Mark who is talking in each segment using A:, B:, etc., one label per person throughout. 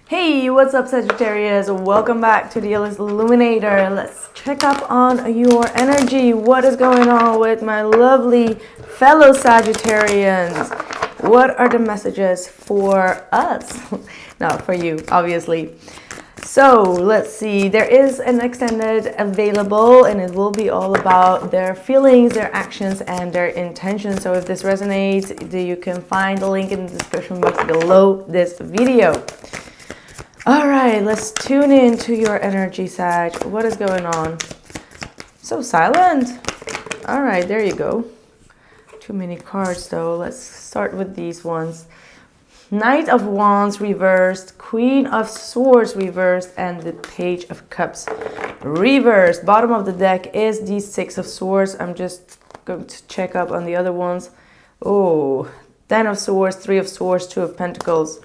A: Hey, what's up, Sagittarius? Welcome back to the Illest Illuminator. Let's check up on your energy. What is going on with my lovely fellow Sagittarians? What are the messages for us? Not for you, obviously. So let's see. There is an extended available, and it will be all about their feelings, their actions, and their intentions. So if this resonates, you can find the link in the description box below this video. All right, let's tune in to your energy, Sag. What is going on? So silent. All right, there you go. Too many cards, though. Let's start with these ones. Knight of Wands reversed, Queen of Swords reversed, and the Page of Cups reversed. Bottom of the deck is the Six of Swords. I'm just going to check up on the other ones. Oh, Ten of Swords, Three of Swords, Two of Pentacles.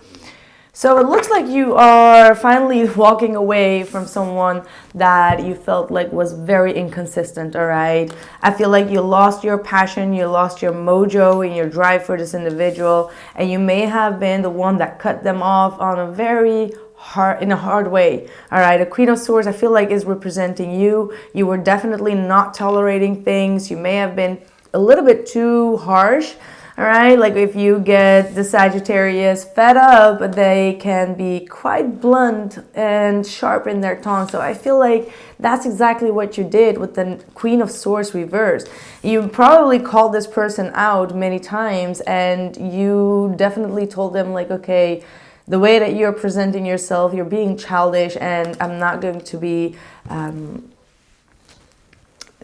A: So it looks like you are finally walking away from someone that you felt like was very inconsistent, all right? I feel like you lost your passion, you lost your mojo and your drive for this individual, and you may have been the one that cut them off on a hard way, all right? The Queen of Swords, I feel like, is representing you. You were definitely not tolerating things. You may have been a little bit too harsh. All right, like if you get the Sagittarius fed up, they can be quite blunt and sharp in their tongue. So I feel like that's exactly what you did with the Queen of Swords reversed. You probably called this person out many times, and you definitely told them like, okay, the way that you're presenting yourself, you're being childish, and I'm not going to be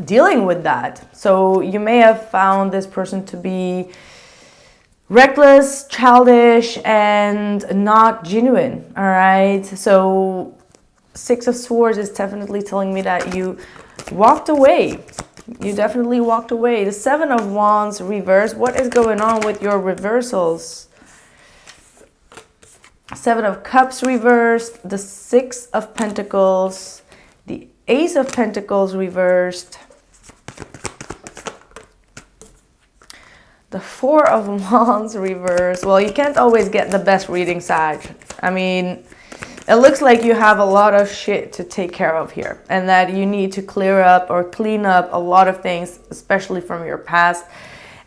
A: dealing with that. So you may have found this person to be reckless, childish, and not genuine, all right? So Six of Swords is definitely telling me that you walked away. You definitely walked away. The Seven of Wands reversed. What is going on with your reversals? Seven of Cups reversed. The Six of Pentacles. The Ace of Pentacles reversed. The Four of Wands reversed. Well, you can't always get the best reading, Sag. I mean, it looks like you have a lot of shit to take care of here, and that you need to clear up or clean up a lot of things, especially from your past,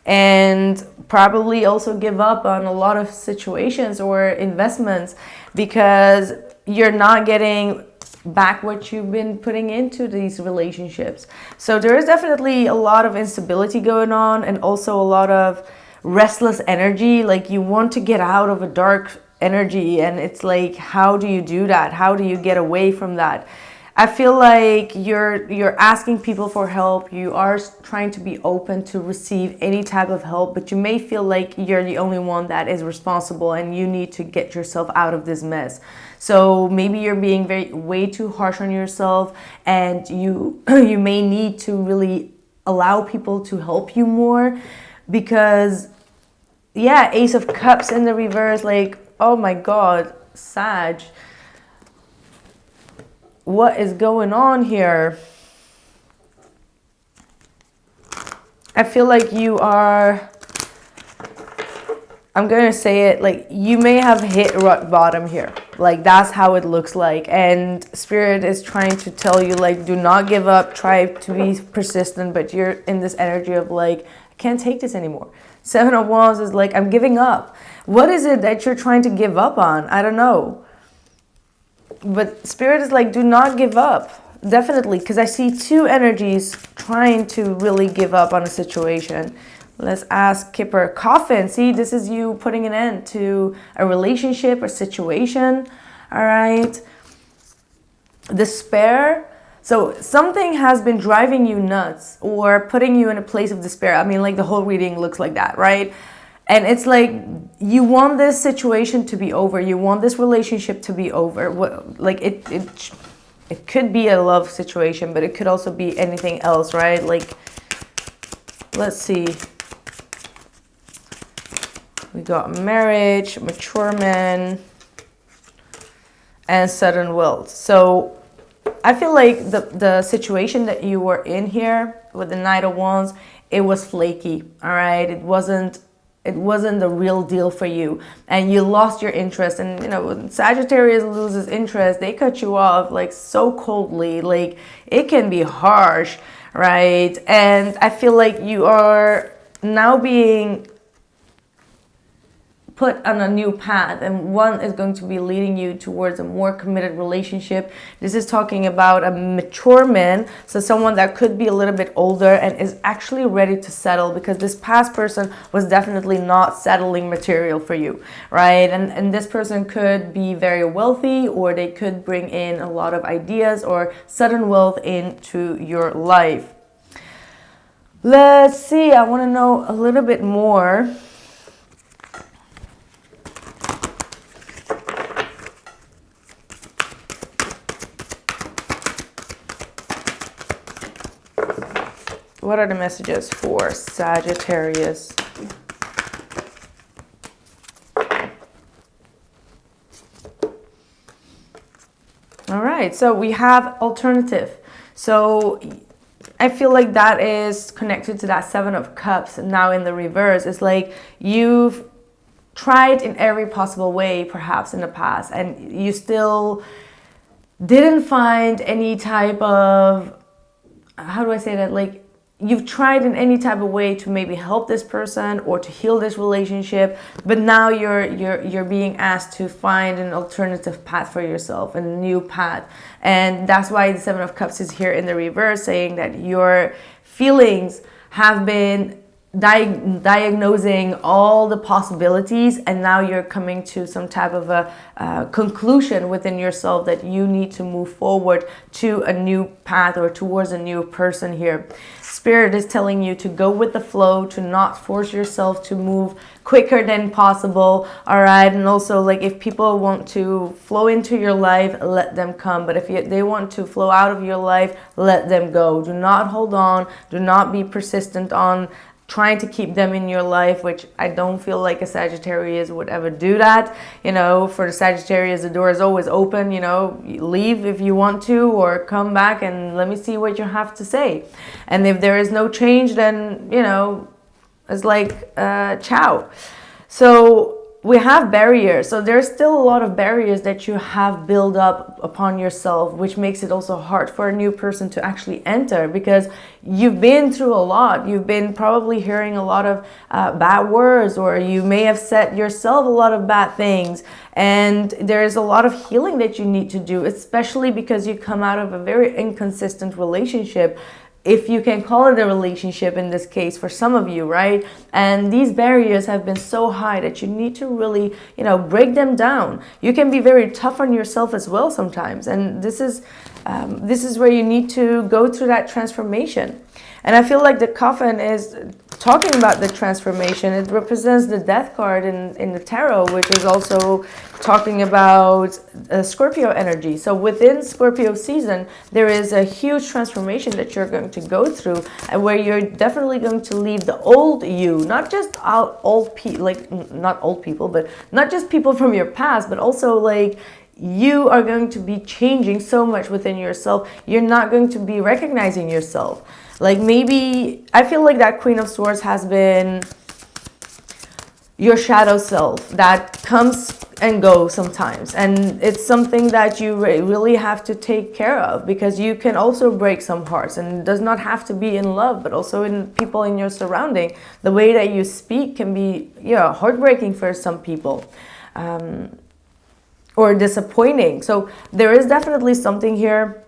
A: and probably also give up on a lot of situations or investments because you're not getting back what you've been putting into these relationships. So there is definitely a lot of instability going on, and also a lot of restless energy. Like you want to get out of a dark energy, and it's like, how do you do that? How do you get away from that? I feel like you're asking people for help. You are trying to be open to receive any type of help, but you may feel like you're the only one that is responsible, and you need to get yourself out of this mess. So maybe you're being way too harsh on yourself, and you may need to really allow people to help you more, because yeah, Ace of Cups in the reverse, like, oh my God, Sag. What is going on here? I feel like you are, I'm going to say it, like you may have hit rock bottom here. Like that's how it looks like. And Spirit is trying to tell you, like, do not give up, try to be persistent, but you're in this energy of like, I can't take this anymore. Seven of Wands is like, I'm giving up. What is it that you're trying to give up on? I don't know. But Spirit is like, do not give up. Definitely, because I see two energies trying to really give up on a situation. Let's ask Kipper. Coffin. See, this is you putting an end to a relationship or situation. All right. Despair. So something has been driving you nuts or putting you in a place of despair. I mean, like the whole reading looks like that, right? And it's like you want this situation to be over. You want this relationship to be over. Like it could be a love situation, but it could also be anything else, right? Like, let's see. We got marriage, mature men, and sudden wealth. So I feel like the situation that you were in here with the Knight of Wands, it was flaky, all right? It wasn't it wasn't the real deal for you and you lost your interest. And you know, when Sagittarius loses interest, they cut you off like so coldly, like it can be harsh, right? And I feel like you are now being put on a new path, and one is going to be leading you towards a more committed relationship. This is talking about a mature man, so someone that could be a little bit older and is actually ready to settle, because this past person was definitely not settling material for you, right? And this person could be very wealthy, or they could bring in a lot of ideas or sudden wealth into your life. Let's see, I want to know a little bit more. What are the messages for Sagittarius? All right, so we have alternative. So I feel like that is connected to that Seven of Cups. Now in the reverse, it's like you've tried in every possible way, perhaps in the past, and you still didn't find any type of, how do I say that? Like, you've tried in any type of way to maybe help this person or to heal this relationship, but now you're being asked to find an alternative path for yourself, a new path. And that's why the Seven of Cups is here in the reverse, saying that your feelings have been diagnosing all the possibilities, and now you're coming to some type of a conclusion within yourself that you need to move forward to a new path or towards a new person here. Spirit is telling you to go with the flow, to not force yourself to move quicker than possible, all right? And also, like, if people want to flow into your life, let them come. But if they want to flow out of your life, let them go. Do not hold on. Do not be persistent on trying to keep them in your life, which I don't feel like a Sagittarius would ever do that. You know, for the Sagittarius, the door is always open. You know, leave if you want to, or come back and let me see what you have to say. And if there is no change, then, you know, it's like ciao. So we have barriers. So there's still a lot of barriers that you have built up upon yourself, which makes it also hard for a new person to actually enter, because you've been through a lot. You've been probably hearing a lot of bad words, or you may have said yourself a lot of bad things. And there is a lot of healing that you need to do, especially because you come out of a very inconsistent relationship, if you can call it a relationship in this case for some of you, right? And these barriers have been so high that you need to really, you know, break them down. You can be very tough on yourself as well sometimes, and this is where you need to go through that transformation. And I feel like the coffin is talking about the transformation. It represents the death card in the tarot, which is also talking about Scorpio energy. So within Scorpio season, there is a huge transformation that you're going to go through, and where you're definitely going to leave the old you, not just old people, like not old people, but not just people from your past, but also like you are going to be changing so much within yourself. You're not going to be recognizing yourself. Like, maybe I feel like that Queen of Swords has been your shadow self that comes and goes sometimes, and it's something that you really have to take care of, because you can also break some hearts, and it does not have to be in love, but also in people in your surrounding. The way that you speak can be, you know, heartbreaking for some people, or disappointing. So there is definitely something here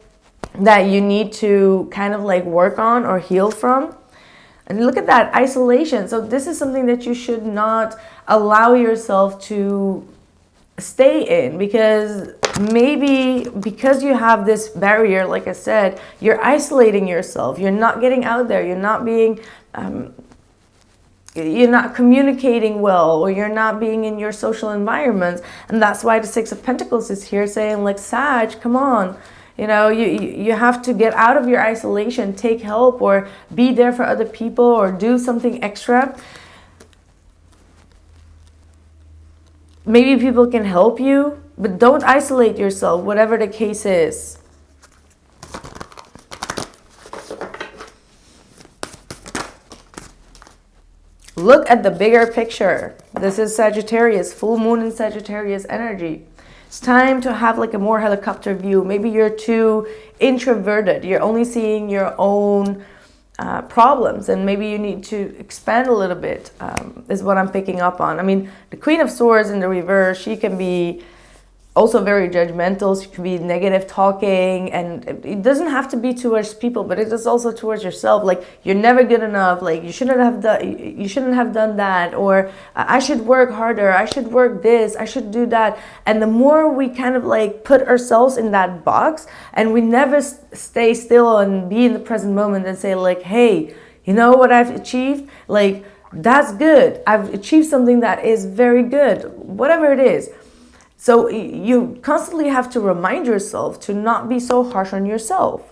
A: that you need to kind of like work on or heal from. And look at that isolation. So this is something that you should not allow yourself to stay in, because maybe because you have this barrier, like I said, you're isolating yourself. You're not getting out there. You're not being you're not communicating well, or you're not being in your social environments. And that's why the Six of Pentacles is here saying, like, Sag, come on. You know, you have to get out of your isolation, take help, or be there for other people, or do something extra. Maybe people can help you, but don't isolate yourself, whatever the case is. Look at the bigger picture. This is Sagittarius, full moon in Sagittarius energy. It's time to have like a more helicopter view. Maybe you're too introverted. You're only seeing your own problems, and maybe you need to expand a little bit, is what I'm picking up on. I mean, the Queen of Swords in the reverse, she can be also very judgmental. She can be negative talking, and it doesn't have to be towards people, but it is also towards yourself. Like, you're never good enough. Like, you shouldn't have done that, or I should work harder. I should work this. I should do that. And the more we kind of like put ourselves in that box, and we never stay still and be in the present moment and say like, hey, you know what I've achieved? Like, that's good. I've achieved something that is very good, whatever it is. So you constantly have to remind yourself to not be so harsh on yourself.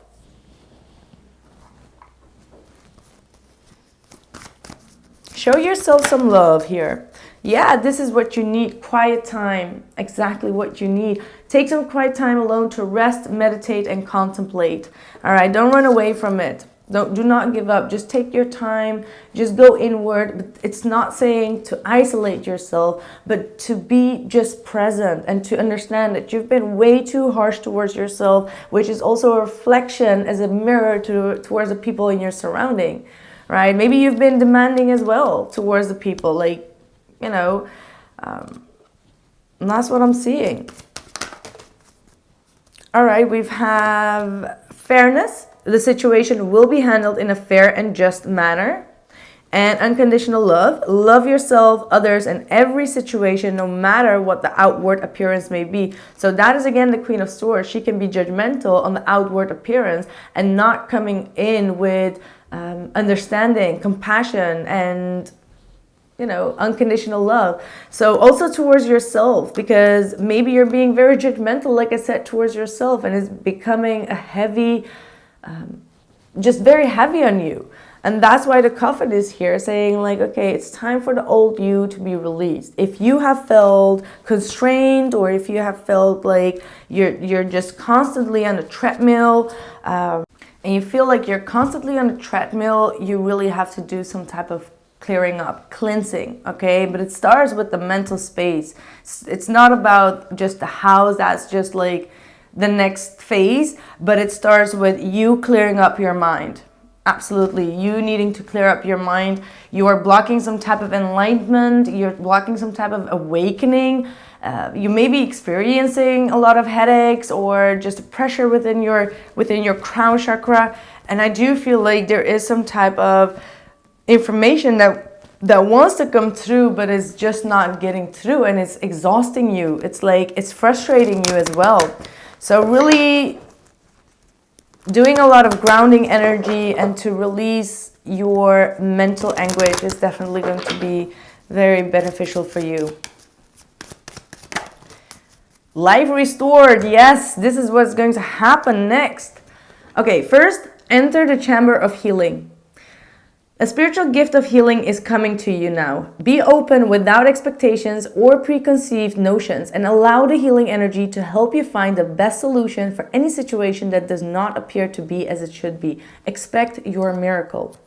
A: Show yourself some love here. Yeah, this is what you need. Quiet time. Exactly what you need. Take some quiet time alone to rest, meditate, and contemplate. All right, don't run away from it. Do not give up. Just take your time. Just go inward. But it's not saying to isolate yourself, but to be just present and to understand that you've been way too harsh towards yourself, which is also a reflection as a mirror towards the people in your surrounding, right? Maybe you've been demanding as well towards the people, like, you know, and that's what I'm seeing. All right, we have fairness. The situation will be handled in a fair and just manner. And unconditional love. Love yourself, others, and every situation, no matter what the outward appearance may be. So that is, again, the Queen of Swords. She can be judgmental on the outward appearance and not coming in with understanding, compassion, and, you know, unconditional love. So also towards yourself, because maybe you're being very judgmental, like I said, towards yourself, and it's becoming a heavy... just very heavy on you. And that's why the Coffin is here saying like, okay, it's time for the old you to be released. If you have felt constrained, or if you have felt like you're just constantly on a treadmill, and you feel like you're constantly on a treadmill, you really have to do some type of clearing up, cleansing, okay? But it starts with the mental space. It's not about just the house, that's just like the next phase, but it starts with you clearing up your mind. Absolutely, you needing to clear up your mind. You are blocking some type of enlightenment, you're blocking some type of awakening. You may be experiencing a lot of headaches or just pressure within your crown chakra. And I do feel like there is some type of information that wants to come through, but is just not getting through, and it's exhausting you. It's like, it's frustrating you as well. So really doing a lot of grounding energy and to release your mental anguish is definitely going to be very beneficial for you. Life restored. Yes, this is what's going to happen next. Okay, first, enter the chamber of healing. A spiritual gift of healing is coming to you now. Be open without expectations or preconceived notions, and allow the healing energy to help you find the best solution for any situation that does not appear to be as it should be. Expect your miracle.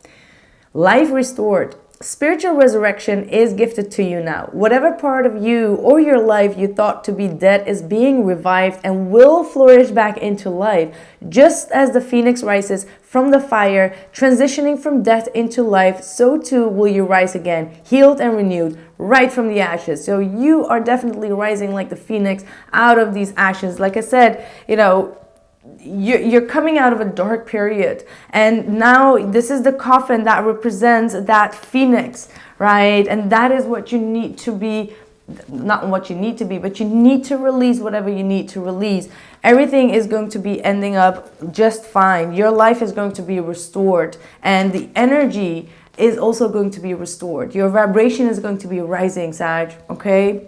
A: Life restored. Spiritual resurrection is gifted to you now. Whatever part of you or your life you thought to be dead is being revived and will flourish back into life. Just as the phoenix rises from the fire, transitioning from death into life, so too will you rise again, healed and renewed, right from the ashes. So you are definitely rising like the phoenix out of these ashes. Like I said, you know, you're coming out of a dark period, and now this is the coffin that represents that phoenix, right? And that is what you need to be, not what you need to be, but you need to release whatever you need to release. Everything is going to be ending up just fine. Your life is going to be restored, and the energy is also going to be restored. Your vibration is going to be rising, Sag, okay?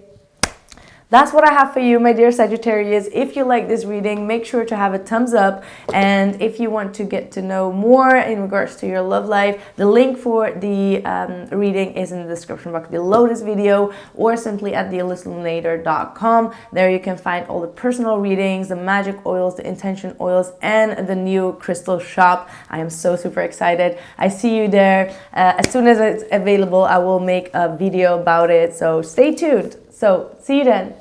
A: That's what I have for you, my dear Sagittarius. If you like this reading, make sure to have a thumbs up. And if you want to get to know more in regards to your love life, the link for the reading is in the description box below this video, or simply at theillestluminator.com. There you can find all the personal readings, the magic oils, the intention oils, and the new crystal shop. I am so super excited. I see you there. As soon as it's available, I will make a video about it. So stay tuned. So see you then.